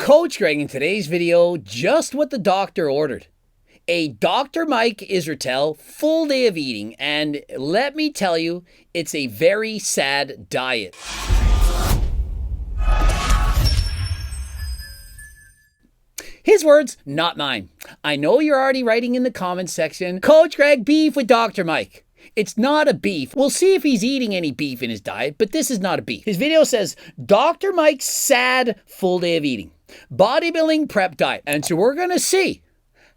Coach Greg in today's video, just what the doctor ordered. A Dr. Mike Israetel full day of eating, and let me tell you, it's a very sad diet. His words, not mine. I know you're already writing in the comments section, Coach Greg, beef with Dr. Mike. It's not a beef. We'll see if he's eating any beef in his diet, but this is not a beef. His video says, Dr. Mike's sad full day of eating. Bodybuilding prep diet. And so we're going to see,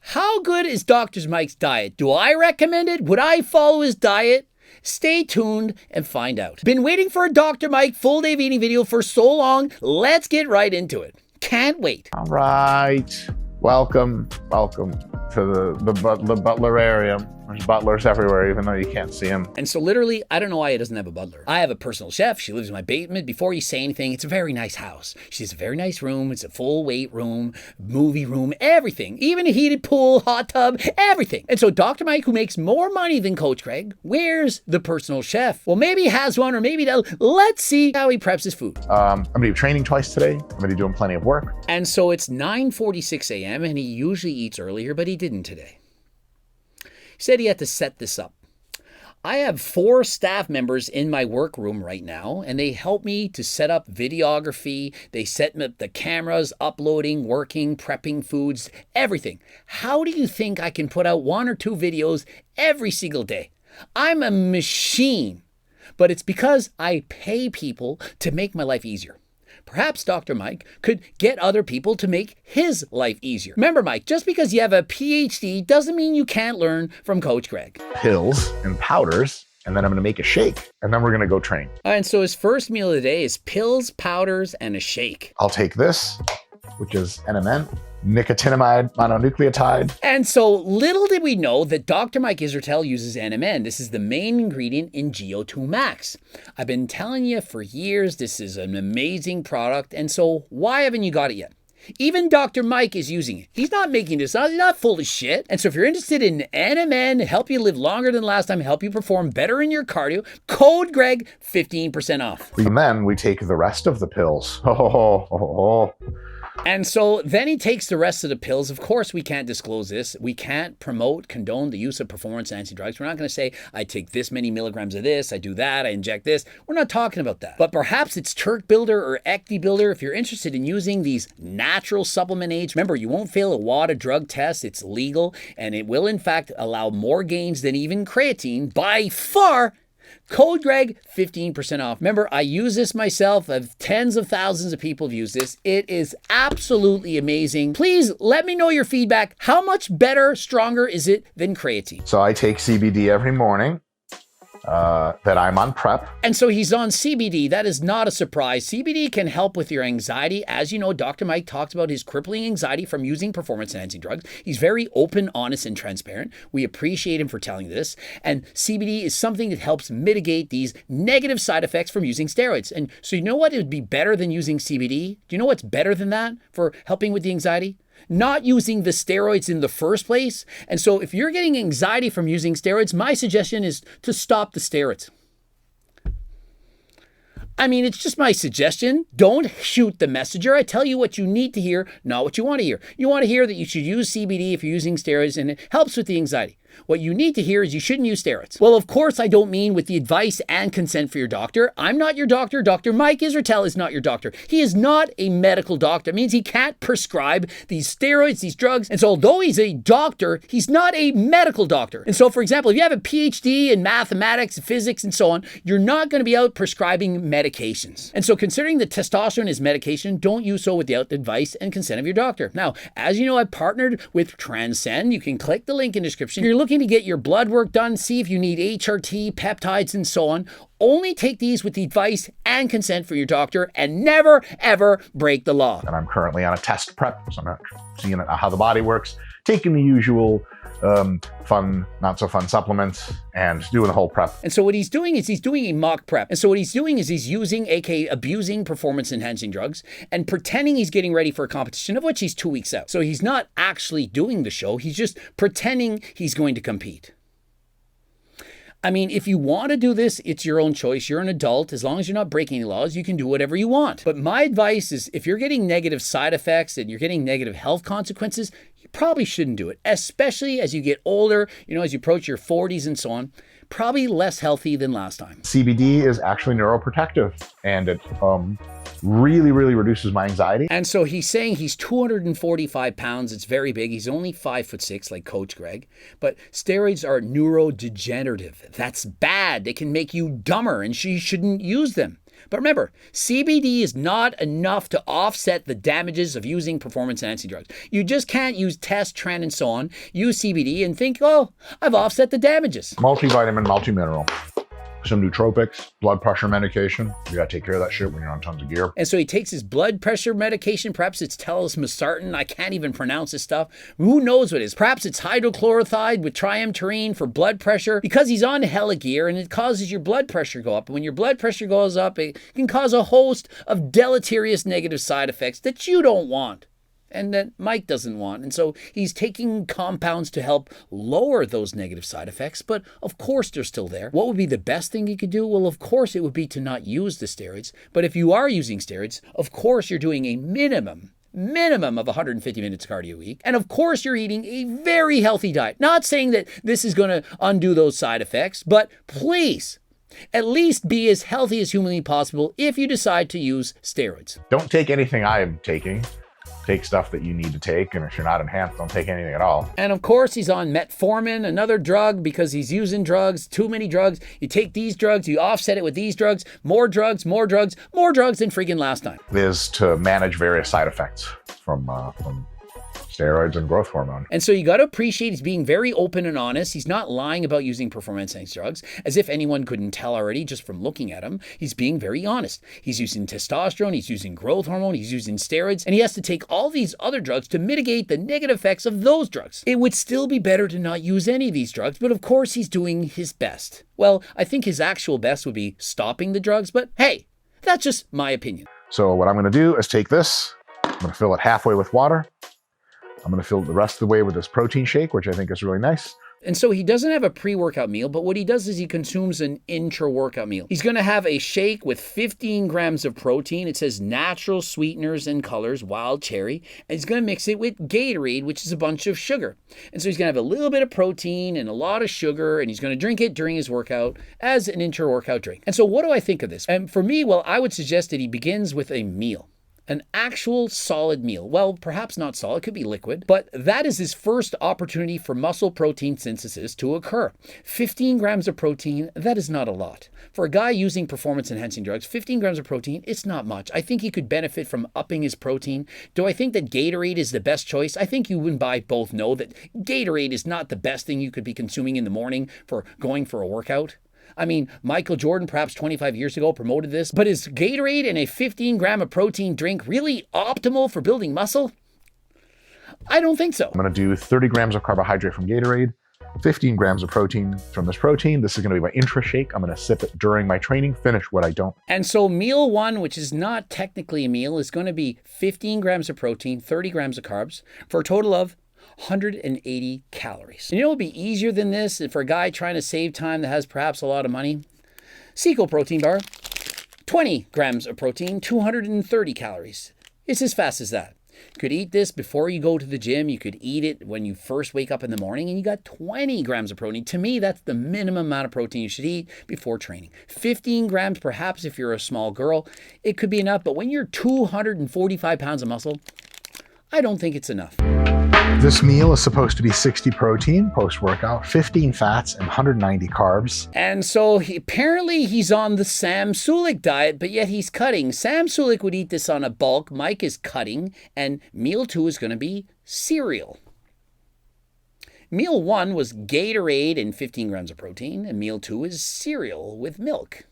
how good is Dr. Mike's diet? Do I recommend it? Would I follow his diet? Stay tuned and find out. Been waiting for a Dr. Mike full day of eating video for so long. Let's get right into it. Can't wait. All right. Welcome to the Butlerarium. There's butlers everywhere, even though you can't see them. And so literally, I don't know why he doesn't have a butler. I have a personal chef. She lives in my basement. Before you say anything, it's a very nice house. She has a very nice room. It's a full weight room, movie room, everything. Even a heated pool, hot tub, everything. And so Dr. Mike, who makes more money than Coach Greg, where's the personal chef? Well, maybe he has one, or maybe he doesn't. Let's see how he preps his food. I'm going to be training twice today. I'm going to be doing plenty of work. And so it's 9:46 a.m. and he usually eats earlier, but he didn't today. He said he had to set this up. I have 4 staff members in my workroom right now, and they help me to set up videography. They set up the cameras, uploading, working, prepping foods, everything. How do you think I can put out 1 or 2 videos every single day? I'm a machine, but it's because I pay people to make my life easier. Perhaps Dr. Mike could get other people to make his life easier. Remember, Mike, just because you have a PhD doesn't mean you can't learn from Coach Greg. Pills and powders, and then I'm going to make a shake, and then we're going to go train. And so his first meal of the day is pills, powders, and a shake. I'll take this, which is NMN, nicotinamide mononucleotide. And so little did we know that Dr. Mike Israetel uses NMN. This is the main ingredient in GO2 Max. I've been telling you for years, this is an amazing product. And so why haven't you got it yet? Even Dr. Mike is using it. He's not making this up. He's not full of shit. And so if you're interested in NMN, help you live longer than last time, help you perform better in your cardio, code Greg, 15% off. And then we take the rest of the pills. And so then he takes the rest of the pills. Of course, we can't disclose this. We can't condone the use of performance-enhancing drugs. We're not going to say, I take this many milligrams of this, I do that, I inject this. We're not talking about that. But perhaps it's Turk Builder or Ecti Builder. If you're interested in using these natural supplement aids, remember, you won't fail a WADA drug test. It's legal, and it will, in fact, allow more gains than even creatine by far. Code Greg, 15% off. Remember, I use this myself. Tens of thousands of people have used this. It is absolutely amazing. Please let me know your feedback. How much better, stronger is it than creatine? So I take CBD every morning. That I'm on prep. And so he's on CBD. That is not a surprise. CBD can help with your anxiety. As you know, Dr. Mike talks about his crippling anxiety from using performance-enhancing drugs. He's very open, honest, and transparent. We appreciate him for telling this. And CBD is something that helps mitigate these negative side effects from using steroids. And so you know what? It would be better than using CBD. Do you know what's better than that for helping with the anxiety? Not using the steroids in the first place. And so if you're getting anxiety from using steroids, my suggestion is to stop the steroids. I mean, it's just my suggestion. Don't shoot the messenger. I tell you what you need to hear, not what you want to hear. You want to hear that you should use CBD if you're using steroids and it helps with the anxiety. What you need to hear is you shouldn't use steroids. Well, of course, I don't mean with the advice and consent for your doctor. I'm not your doctor. Dr. Mike Israetel is not your doctor. He is not a medical doctor. It means he can't prescribe these steroids, these drugs. And so although he's a doctor, he's not a medical doctor. And so, for example, if you have a PhD in mathematics, physics, and so on, you're not going to be out prescribing medications. And so considering that testosterone is medication, don't use so without the advice and consent of your doctor. Now, as you know, I've partnered with Transcend. You can click the link in the description. If you're looking to get your blood work done, see if you need HRT, peptides, and so on. Only take these with the advice and consent from your doctor and never, ever break the law. And I'm currently on a test prep, so I'm not seeing how the body works, taking the usual fun, not so fun supplements and doing the whole prep. And so what he's doing is he's doing a mock prep. And so what he's doing is he's using, aka abusing performance enhancing drugs and pretending he's getting ready for a competition of which he's 2 weeks out. So he's not actually doing the show. He's just pretending he's going to compete. I mean, if you want to do this, it's your own choice. You're an adult. As long as you're not breaking any laws, you can do whatever you want. But my advice is if you're getting negative side effects and you're getting negative health consequences, you probably shouldn't do it, especially as you get older, as you approach your 40s and so on. Probably less healthy than last time. CBD is actually neuroprotective, and it really, really reduces my anxiety. And so he's saying he's 245 pounds. It's very big. He's only 5'6", like Coach Greg. But steroids are neurodegenerative. That's bad. They can make you dumber, and you shouldn't use them. But remember, CBD is not enough to offset the damages of using performance-enhancing drugs. You just can't use test, trend, and so on, use CBD and think, oh, I've offset the damages. Multivitamin, multimineral, some nootropics, blood pressure medication. You gotta take care of that shit when you're on tons of gear. And so he takes his blood pressure medication. Perhaps it's telmisartan. I can't even pronounce this stuff. Who knows what it is? Perhaps it's hydrochlorothiazide with triamterene for blood pressure, because he's on hella gear and it causes your blood pressure go up. And when your blood pressure goes up, it can cause a host of deleterious negative side effects that you don't want and that Mike doesn't want. And so he's taking compounds to help lower those negative side effects, but of course they're still there. What would be the best thing you could do? Well, of course it would be to not use the steroids. But if you are using steroids, of course you're doing a minimum of 150 minutes cardio a week. And of course you're eating a very healthy diet. Not saying that this is going to undo those side effects, but please, at least be as healthy as humanly possible if you decide to use steroids. Don't take anything I am taking. Take stuff that you need to take, and if you're not enhanced, don't take anything at all. And of course, he's on metformin, another drug, because he's using drugs, too many drugs. You take these drugs, you offset it with these drugs, more drugs, more drugs, more drugs than freaking last time. Is to manage various side effects from steroids and growth hormone. And so you got to appreciate he's being very open and honest. He's not lying about using performance-enhancing drugs, as if anyone couldn't tell already just from looking at him. He's being very honest. He's using testosterone, he's using growth hormone, he's using steroids, and he has to take all these other drugs to mitigate the negative effects of those drugs. It would still be better to not use any of these drugs, but of course he's doing his best. Well, I think his actual best would be stopping the drugs, but hey, that's just my opinion. So what I'm going to do is take this, I'm going to fill it halfway with water. I'm going to fill it the rest of the way with this protein shake, which I think is really nice. And so he doesn't have a pre-workout meal, but what he does is he consumes an intra-workout meal. He's going to have a shake with 15 grams of protein. It says natural sweeteners and colors, wild cherry. And he's going to mix it with Gatorade, which is a bunch of sugar. And so he's going to have a little bit of protein and a lot of sugar, and he's going to drink it during his workout as an intra-workout drink. And so what do I think of this? And for me, well, I would suggest that he begins with a meal. An actual solid meal. Well, perhaps not solid, it could be liquid, but that is his first opportunity for muscle protein synthesis to occur. 15 grams of protein, that is not a lot. For a guy using performance-enhancing drugs, 15 grams of protein, it's not much. I think he could benefit from upping his protein. Do I think that Gatorade is the best choice? I think you and I both know that Gatorade is not the best thing you could be consuming in the morning for going for a workout. I mean, Michael Jordan, perhaps 25 years ago, promoted this, but is Gatorade and a 15 gram of protein drink really optimal for building muscle? I don't think so. I'm going to do 30 grams of carbohydrate from Gatorade, 15 grams of protein from this protein. This is going to be my intra shake. I'm going to sip it during my training, finish what I don't. And so meal one, which is not technically a meal, is going to be 15 grams of protein, 30 grams of carbs, for a total of 180 calories. And you know what would be easier than this for a guy trying to save time that has perhaps a lot of money? Sequel protein bar, 20 grams of protein, 230 calories. It's as fast as that. You could eat this before you go to the gym. You could eat it when you first wake up in the morning, and you got 20 grams of protein. To me, that's the minimum amount of protein you should eat before training. 15 grams, perhaps if you're a small girl, it could be enough. But when you're 245 pounds of muscle, I don't think it's enough. This meal is supposed to be 60 protein post-workout, 15 fats, and 190 carbs. And so apparently he's on the Sam Sulek diet, but yet he's cutting. Sam Sulek would eat this on a bulk. Mike is cutting, and meal 2 is going to be cereal. Meal 1 was Gatorade and 15 grams of protein, and meal 2 is cereal with milk.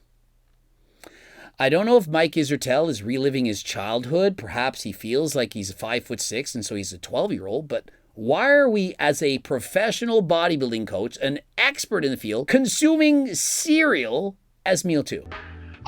I don't know if Mike Israetel is reliving his childhood. Perhaps he feels like he's 5'6", and so he's a 12-year-old, but why are we, as a professional bodybuilding coach, an expert in the field, consuming cereal as meal 2?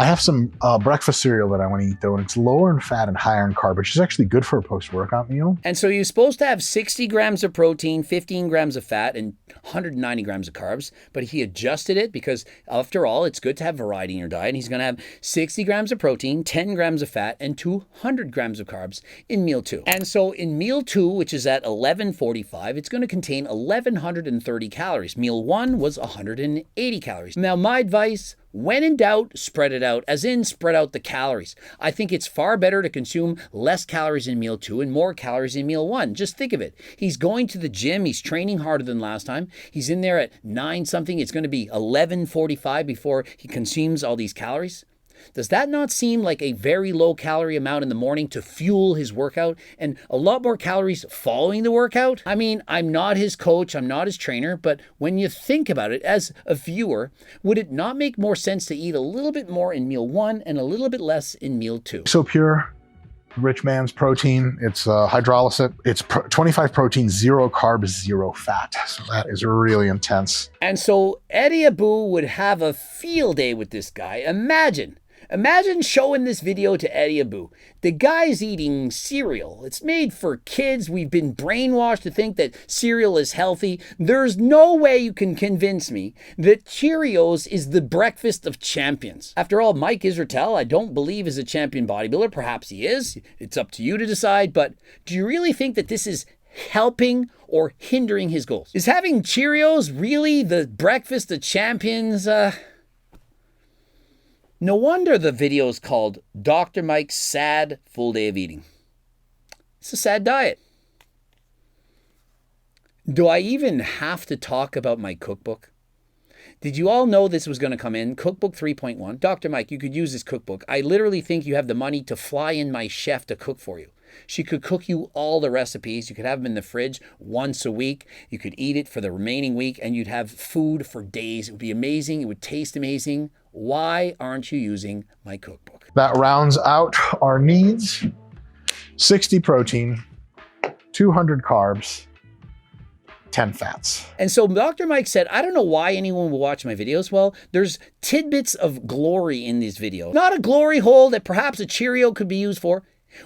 I have some breakfast cereal that I want to eat though, and it's lower in fat and higher in carb, which is actually good for a post-workout meal. And so you're supposed to have 60 grams of protein, 15 grams of fat, and 190 grams of carbs. But he adjusted it because, after all, it's good to have variety in your diet. And he's going to have 60 grams of protein, 10 grams of fat, and 200 grams of carbs in meal 2. And so in meal 2, which is at 11:45, it's going to contain 1,130 calories. Meal 1 was 180 calories. Now, my advice: when in doubt, spread it out, as in spread out the calories. I think it's far better to consume less calories in meal 2 and more calories in meal 1. Just think of it. He's going to the gym. He's training harder than last time. He's in there at 9 something. It's going to be 11:45 before he consumes all these calories. Does that not seem like a very low calorie amount in the morning to fuel his workout and a lot more calories following the workout? I mean, I'm not his coach, I'm not his trainer, but when you think about it as a viewer, would it not make more sense to eat a little bit more in meal 1 and a little bit less in meal 2? So Pure, rich man's protein. It's hydrolyzed. It's 25 protein, 0 carbs, 0 fat. So that is really intense. And so Eddie Abu would have a field day with this guy. Imagine showing this video to Eddie Abu. The guy's eating cereal. It's made for kids. We've been brainwashed to think that cereal is healthy. There's no way you can convince me that Cheerios is the breakfast of champions. After all, Mike Israetel, I don't believe, is a champion bodybuilder. Perhaps he is. It's up to you to decide. But do you really think that this is helping or hindering his goals? Is having Cheerios really the breakfast of champions? No wonder the video is called Dr. Mike's Sad Full Day of Eating. It's a sad diet. Do I even have to talk about my cookbook? Did you all know this was going to come in? Cookbook 3.1. Dr. Mike, you could use this cookbook. I literally think you have the money to fly in my chef to cook for you. She could cook you all the recipes. You could have them in the fridge once a week. You could eat it for the remaining week, and you'd have food for days. It would be amazing. It would taste amazing. Why aren't you using my cookbook? That rounds out our needs. 60 protein, 200 carbs, 10 fats. And so Dr. Mike said, I don't know why anyone will watch my videos. Well, there's tidbits of glory in these videos. Not a glory hole that perhaps a Cheerio could be used for.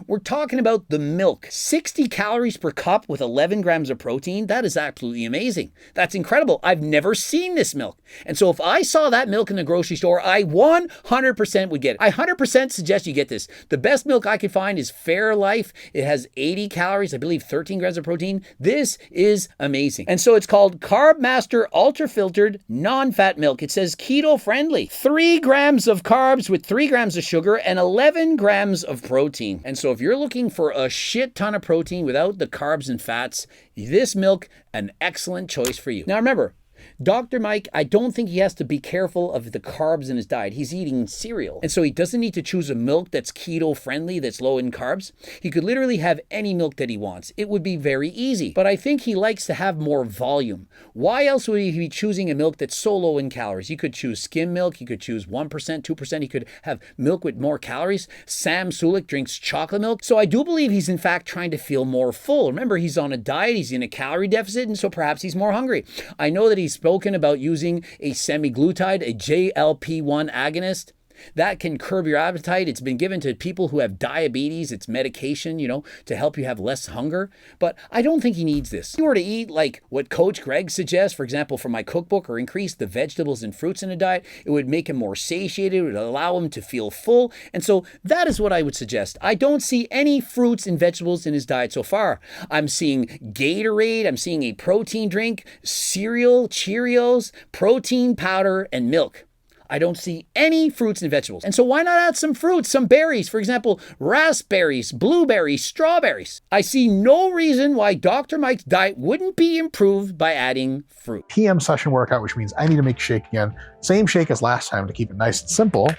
We're talking about the milk. 60 calories per cup with 11 grams of protein. That is absolutely amazing. That's incredible. I've never seen this milk. And so if I saw that milk in the grocery store, I 100% would get it. I 100% suggest you get this. The best milk I could find is Fairlife. It has 80 calories, I believe 13 grams of protein. This is amazing. And so it's called Carb Master Ultra Filtered Non-Fat Milk. It says keto friendly. 3 grams of carbs with 3 grams of sugar and 11 grams of protein. And so if you're looking for a shit ton of protein without the carbs and fats, this milk, an excellent choice for you. Now remember, Dr. Mike, I don't think he has to be careful of the carbs in his diet. He's eating cereal. And so he doesn't need to choose a milk that's keto friendly, that's low in carbs. He could literally have any milk that he wants. It would be very easy. But I think he likes to have more volume. Why else would he be choosing a milk that's so low in calories? He could choose skim milk. He could choose 1%, 2%. He could have milk with more calories. Sam Sulek drinks chocolate milk. So I do believe he's in fact trying to feel more full. Remember, he's on a diet. He's in a calorie deficit. And so perhaps he's more hungry. I know that he's spoken about using a semaglutide, a GLP-1 agonist. That can curb your appetite. It's been given to people who have diabetes. It's medication, to help you have less hunger. But I don't think he needs this. If you were to eat like what Coach Greg suggests, for example, from my cookbook, or increase the vegetables and fruits in a diet, it would make him more satiated. It would allow him to feel full. And so that is what I would suggest. I don't see any fruits and vegetables in his diet so far. I'm seeing Gatorade. I'm seeing a protein drink, cereal, Cheerios, protein powder, and milk. I don't see any fruits and vegetables. And so why not add some fruits, some berries? For example, raspberries, blueberries, strawberries. I see no reason why Dr. Mike's diet wouldn't be improved by adding fruit. PM session workout, which means I need to make shake again. Same shake as last time to keep it nice and simple.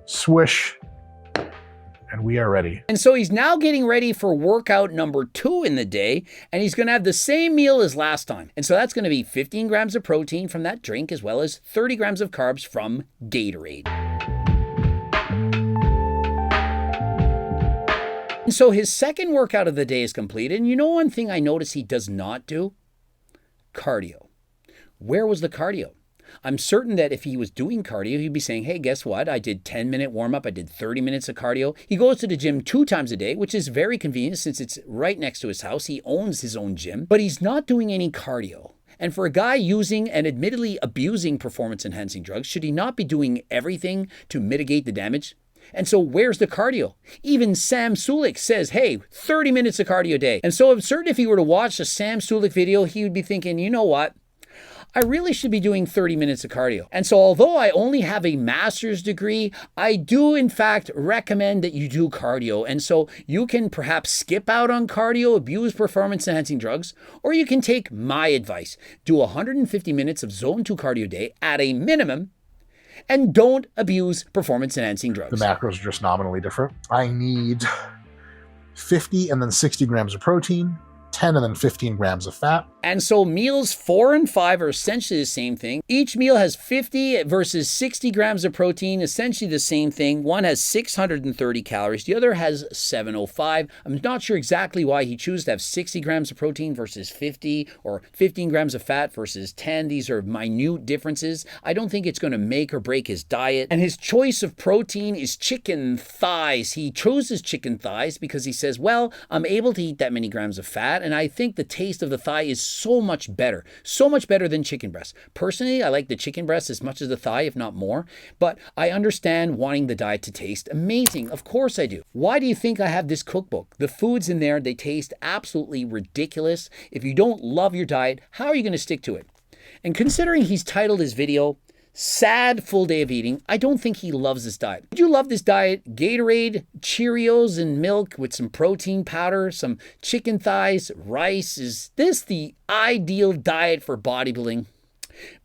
Swish. And we are ready. And so he's now getting ready for workout number 2 in the day, and he's going to have the same meal as last time. And so that's going to be 15 grams of protein from that drink, as well as 30 grams of carbs from Gatorade. And so his second workout of the day is completed. And you know one thing I notice he does not do? Cardio. Where was the cardio? I'm certain that if he was doing cardio, he'd be saying, hey, guess what? I did 10-minute warm-up. I did 30 minutes of cardio. He goes to the gym 2 times a day, which is very convenient since it's right next to his house. He owns his own gym, but he's not doing any cardio. And for a guy using and admittedly abusing performance-enhancing drugs, should he not be doing everything to mitigate the damage? And so where's the cardio? Even Sam Sulek says, hey, 30 minutes of cardio a day. And so I'm certain if he were to watch a Sam Sulek video, he would be thinking, you know what? I really should be doing 30 minutes of cardio. And so although I only have a master's degree, I do in fact recommend that you do cardio. And so you can perhaps skip out on cardio, abuse performance enhancing drugs, or you can take my advice. Do 150 minutes of zone 2 cardio a day at a minimum, and don't abuse performance enhancing drugs. The macros are just nominally different. I need 50 and then 60 grams of protein, 10 and then 15 grams of fat. And so meals 4 and 5 are essentially the same thing. Each meal has 50 versus 60 grams of protein, essentially the same thing. One has 630 calories. The other has 705. I'm not sure exactly why he chose to have 60 grams of protein versus 50 or 15 grams of fat versus 10. These are minute differences. I don't think it's going to make or break his diet. And his choice of protein is chicken thighs. He chooses chicken thighs because he says, well, I'm able to eat that many grams of fat, and I think the taste of the thigh is so much better than chicken breast. Personally, I like the chicken breast as much as the thigh, if not more, but I understand wanting the diet to taste amazing. Of course I do. Why do you think I have this cookbook? The foods in there, they taste absolutely ridiculous. If you don't love your diet, how are you going to stick to it? And considering he's titled his video, Sad Full Day of Eating, I don't think he loves this diet. Would you love this diet? Gatorade, Cheerios, and milk with some protein powder, some chicken thighs, rice. Is this the ideal diet for bodybuilding?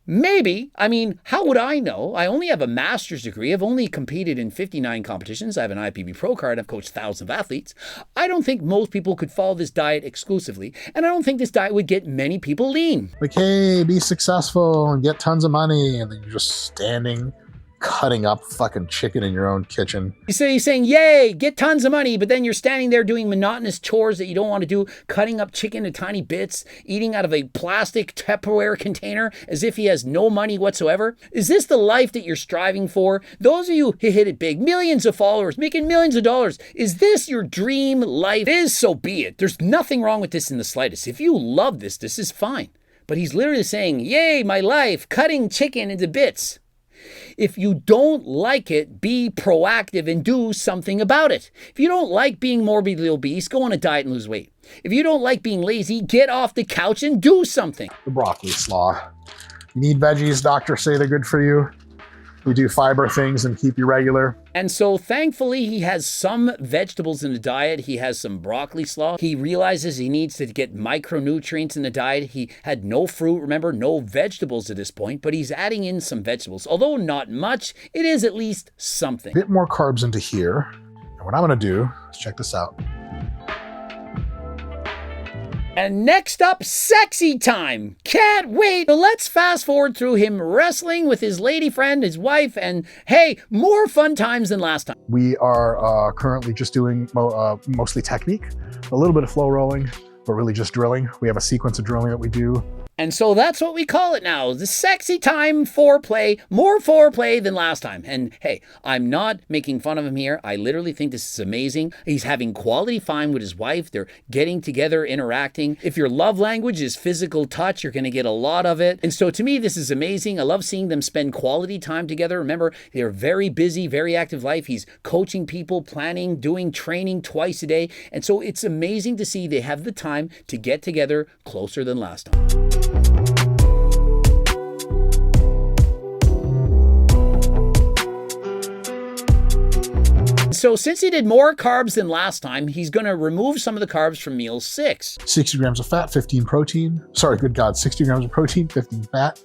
Maybe. I mean, how would I know? I only have a master's degree. I've only competed in 59 competitions. I have an IPB Pro card. I've coached thousands of athletes. I don't think most people could follow this diet exclusively. And I don't think this diet would get many people lean. Like, hey, be successful and get tons of money. And then you're just standing, cutting up fucking chicken in your own kitchen. You're saying, yay, get tons of money, but then you're standing there doing monotonous chores that you don't want to do, cutting up chicken in tiny bits, eating out of a plastic Tupperware container as if he has no money whatsoever. Is this the life that you're striving for? Those of you who hit it big, millions of followers, making millions of dollars, is this your dream life? It is, so be it. There's nothing wrong with this in the slightest. If you love this, this is fine. But he's literally saying, yay, my life, cutting chicken into bits. If you don't like it, be proactive and do something about it. If you don't like being morbidly obese, go on a diet and lose weight. If you don't like being lazy, get off the couch and do something. The broccoli slaw. You need veggies, doctors say they're good for you. We do fiber things and keep you regular. And so thankfully he has some vegetables in the diet. He has some broccoli slaw. He realizes he needs to get micronutrients in the diet. He had no fruit, remember, no vegetables at this point, but he's adding in some vegetables. Although not much, it is at least something. A bit more carbs into here. And what I'm gonna do is check this out. And next up, sexy time. Can't wait. So let's fast forward through him wrestling with his lady friend, his wife, and hey, more fun times than last time. We are currently just doing mostly technique, a little bit of flow rolling, but really just drilling. We have a sequence of drilling that we do. And so that's what we call it now, the sexy time foreplay, more foreplay than last time. And hey, I'm not making fun of him here. I literally think this is amazing. He's having quality time with his wife. They're getting together, interacting. If your love language is physical touch, you're going to get a lot of it. And so to me, this is amazing. I love seeing them spend quality time together. Remember, they're very busy, very active life. He's coaching people, planning, doing training twice a day. And so it's amazing to see they have the time to get together closer than last time. So since he did more carbs than last time, he's going to remove some of the carbs from meal 6. 60 grams of fat, 15 protein. Sorry, good God, 60 grams of protein, 15 fat.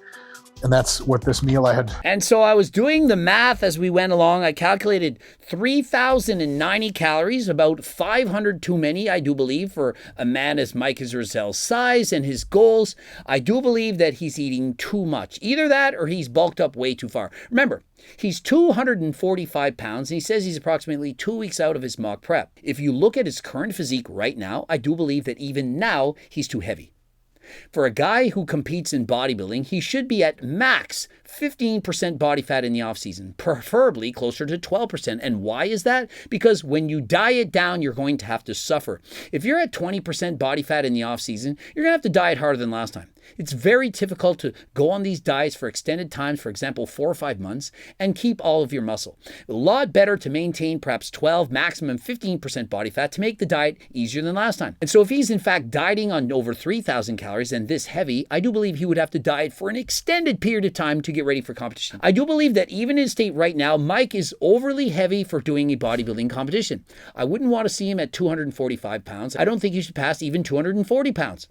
And that's what this meal I had. And so I was doing the math as we went along. I calculated 3,090 calories, about 500 too many, I do believe, for a man as Mike Israetel's size and his goals. I do believe that he's eating too much. Either that or he's bulked up way too far. Remember, he's 245 pounds and he says he's approximately 2 weeks out of his mock prep. If you look at his current physique right now, I do believe that even now he's too heavy. For a guy who competes in bodybuilding, he should be at max 15% body fat in the off season, preferably closer to 12%. And why is that? Because when you diet down, you're going to have to suffer. If you're at 20% body fat in the off season, you're going to have to diet harder than last time. It's very difficult to go on these diets for extended times, for example, 4 or 5 months, and keep all of your muscle. A lot better to maintain perhaps 12, maximum 15% body fat to make the diet easier than last time. And so if he's in fact dieting on over 3,000 calories and this heavy, I do believe he would have to diet for an extended period of time to get ready for competition. I do believe that even in his state right now, Mike is overly heavy for doing a bodybuilding competition. I wouldn't want to see him at 245 pounds. I don't think he should pass even 240 pounds.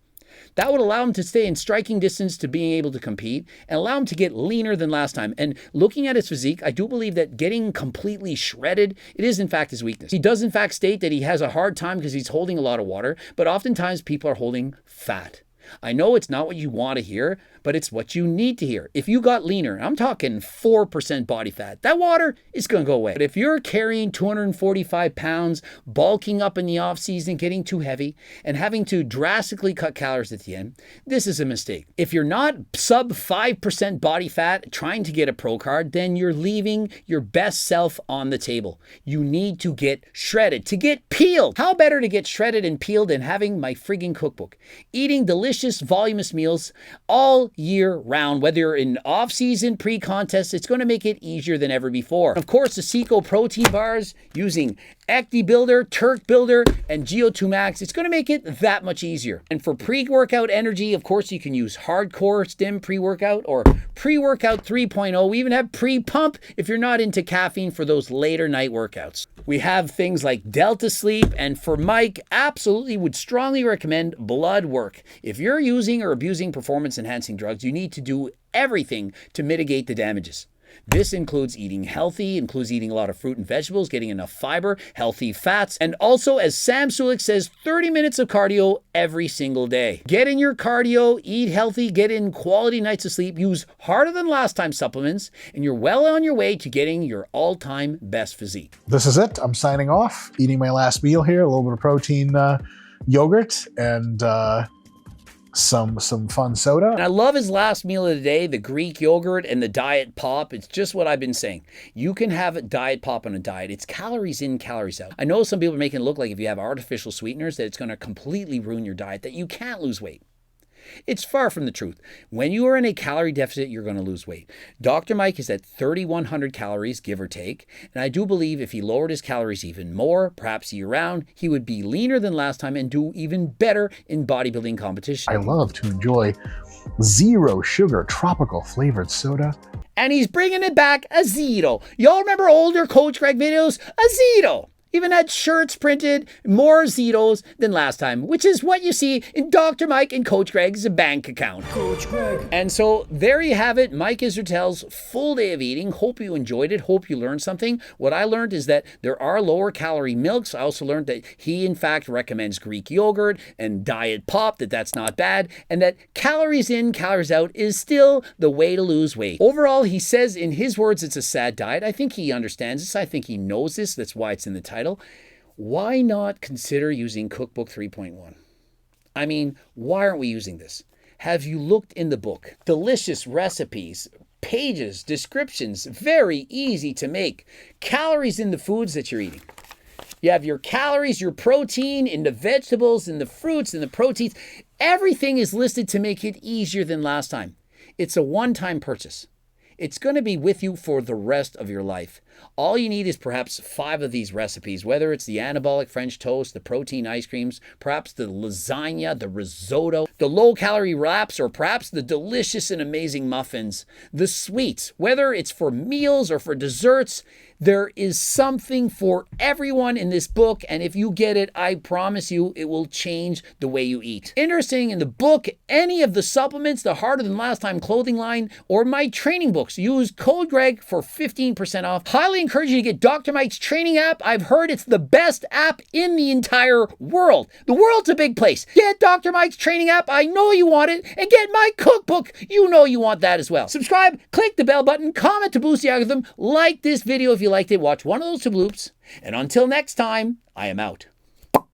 That would allow him to stay in striking distance to being able to compete and allow him to get leaner than last time. And looking at his physique, I do believe that getting completely shredded, it is in fact his weakness. He does in fact state that he has a hard time because he's holding a lot of water, but oftentimes people are holding fat. I know it's not what you want to hear, but it's what you need to hear. If you got leaner, I'm talking 4% body fat, that water is going to go away. But if you're carrying 245 pounds, bulking up in the off season, getting too heavy, and having to drastically cut calories at the end, this is a mistake. If you're not sub 5% body fat trying to get a pro card, then you're leaving your best self on the table. You need to get shredded, to get peeled. How better to get shredded and peeled than having my friggin' cookbook? Eating delicious, voluminous meals all year round, whether you're in off-season, pre-contest, it's going to make it easier than ever before. Of course, the Seco protein bars using Ecti Builder, Turk Builder, and Geo2 Max, it's going to make it that much easier. And for pre-workout energy, of course, you can use Hardcore Stim pre-workout or Pre-Workout 3.0. We even have Pre-Pump if you're not into caffeine for those later night workouts. We have things like Delta Sleep, and for Mike, absolutely would strongly recommend blood work. If you're using or abusing performance-enhancing drugs, you need to do everything to mitigate the damages. This includes eating healthy, includes eating a lot of fruit and vegetables, getting enough fiber, healthy fats, and also, as Sam Sulik says, 30 minutes of cardio every single day. Get in your cardio, eat healthy, get in quality nights of sleep, use harder than last time supplements, and you're well on your way to getting your all-time best physique. This is it. I'm signing off, eating my last meal here, a little bit of protein yogurt and some fun soda. And I love his last meal of the day, the Greek yogurt and the diet pop. It's just what I've been saying. You can have a diet pop on a diet. It's calories in, calories out. I know some people are making it look like if you have artificial sweeteners that it's going to completely ruin your diet, that you can't lose weight. It's far from the truth. When you are in a calorie deficit, you're going to lose weight. Dr. Mike is at 3,100 calories, give or take, and I do believe if he lowered his calories even more, perhaps year-round, he would be leaner than last time and do even better in bodybuilding competition. I love to enjoy zero sugar, tropical flavored soda. And he's bringing it back a zero. Y'all remember older Coach Greg videos? A zero. Even had shirts printed, more Zetos than last time, which is what you see in Dr. Mike and Coach Greg's bank account. Coach Greg. And so there you have it, Mike Israetel's full day of eating. Hope you enjoyed it. Hope you learned something. What I learned is that there are lower calorie milks. I also learned that he in fact recommends Greek yogurt and diet pop, that's not bad, and that calories in, calories out is still the way to lose weight. Overall, he says in his words, it's a sad diet. I think he understands this. I think he knows this. That's why it's in the title. Why not consider using Cookbook 3.1? I mean, why aren't we using this? Have you looked in the book? Delicious recipes, pages, descriptions, very easy to make. Calories in the foods that you're eating. You have your calories, your protein in the vegetables, in the fruits, in the proteins. Everything is listed to make it easier than last time. It's a one-time purchase. It's going to be with you for the rest of your life. All you need is perhaps 5 of these recipes, whether it's the anabolic French toast, the protein ice creams, perhaps the lasagna, the risotto, the low-calorie wraps, or perhaps the delicious and amazing muffins, the sweets, whether it's for meals or for desserts. There is something for everyone in this book, and if you get it, I promise you it will change the way you eat. Interesting, in the book, any of the supplements, the Harder Than Last Time clothing line, or my training books, use code Greg for 15% off. Highly encourage you to get Dr. Mike's training app. I've heard it's the best app in the entire world. The world's a big place. Get Dr. Mike's training app. I know you want it. And get my cookbook. You know you want that as well. Subscribe, click the bell button, comment to boost the algorithm, like this video if you liked it, watch one of those two loops, and until next time, I am out.